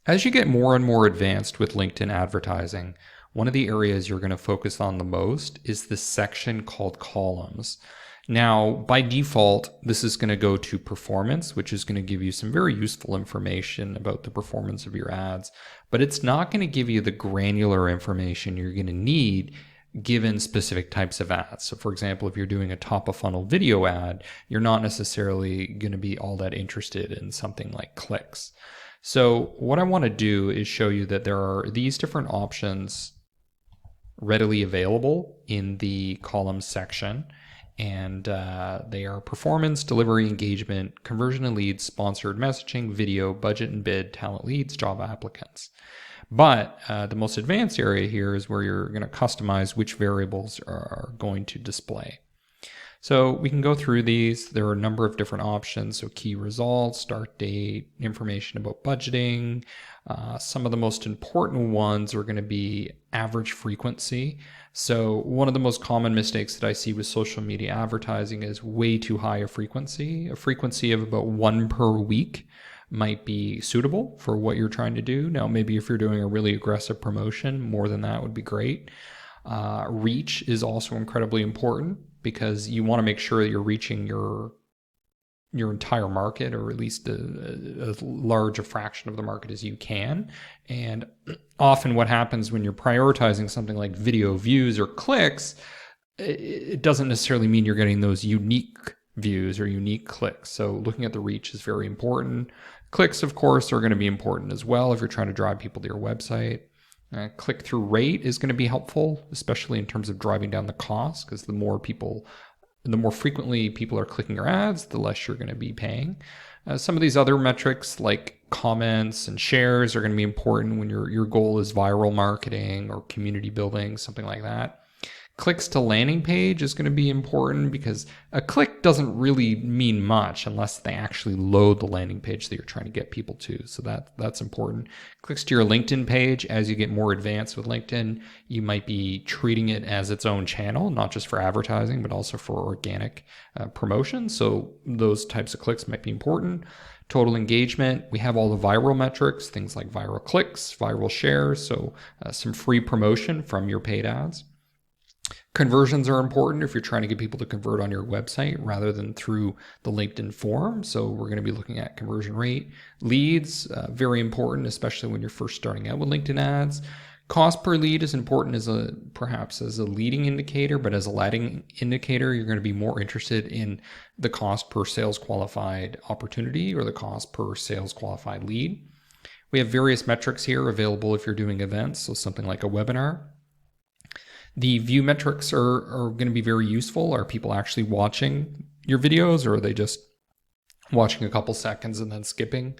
As you get more and more advanced with LinkedIn advertising, one of the areas you're going to focus on the most is this section called columns. Now, by default, this is going to go to performance, which is going to give you some very useful information about the performance of your ads, but it's not going to give you the granular information you're going to need given specific types of ads. So for example, if you're doing a top of funnel video ad, you're not necessarily going to be all that interested in something like clicks. So what I want to do is show you that there are these different options readily available in the columns section, and they are performance, delivery, engagement, conversion and leads, sponsored messaging, video, budget and bid, talent leads, job applicants. But the most advanced area here is where you're going to customize which variables are going to display. So we can go through these. There are a number of different options. So key results, start date, information about budgeting. Some of the most important ones are going to be average frequency. So one of the most common mistakes that I see with social media advertising is way too high a frequency. A frequency of about 1 per week might be suitable for what you're trying to do. Now, maybe if you're doing a really aggressive promotion, more than that would be great. Reach is also incredibly important because you want to make sure that you're reaching your entire market, or at least as large a fraction of the market as you can. And often what happens when you're prioritizing something like video views or clicks, it doesn't necessarily mean you're getting those unique views or unique clicks. So looking at the reach is very important. Clicks, of course, are going to be important as well if you're trying to drive people to your website. Click-through rate is going to be helpful, especially in terms of driving down the cost, because the more frequently people are clicking your ads, the less you're going to be paying. Some of these other metrics like comments and shares are going to be important when your goal is viral marketing or community building, something like that. Clicks to landing page is going to be important because a click doesn't really mean much unless they actually load the landing page that you're trying to get people to. So that's important. Clicks to your LinkedIn page, as you get more advanced with LinkedIn, you might be treating it as its own channel, not just for advertising, but also for organic promotion. So those types of clicks might be important. Total engagement, we have all the viral metrics, things like viral clicks, viral shares, so some free promotion from your paid ads. Conversions are important if you're trying to get people to convert on your website rather than through the LinkedIn form. So we're going to be looking at conversion rate. Leads, very important, especially when you're first starting out with LinkedIn ads. Cost per lead is important perhaps as a leading indicator, but as a lagging indicator, you're going to be more interested in the cost per sales qualified opportunity or the cost per sales qualified lead. We have various metrics here available if you're doing events, so something like a webinar. The view metrics are going to be very useful. Are people actually watching your videos, or are they just watching a couple seconds and then skipping?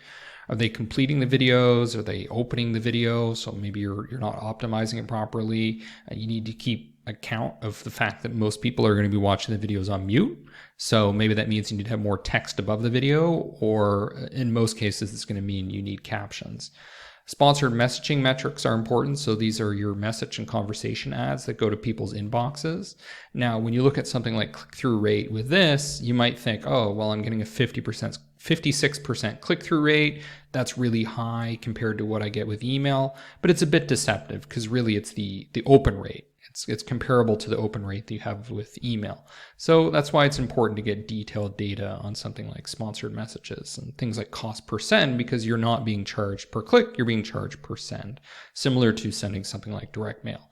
Are they completing the videos? Are they opening the video? So maybe you're not optimizing it properly. You need to keep account of the fact that most people are going to be watching the videos on mute. So maybe that means you need to have more text above the video, or in most cases, it's going to mean you need captions. Sponsored messaging metrics are important. So these are your message and conversation ads that go to people's inboxes. Now, when you look at something like click-through rate with this, you might think, oh, well, I'm getting a 56% click-through rate. That's really high compared to what I get with email, but it's a bit deceptive because really it's the open rate. It's comparable to the open rate that you have with email. So that's why it's important to get detailed data on something like sponsored messages and things like cost per send, because you're not being charged per click, you're being charged per send, similar to sending something like direct mail.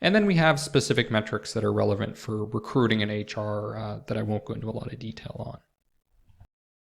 And then we have specific metrics that are relevant for recruiting and HR that I won't go into a lot of detail on.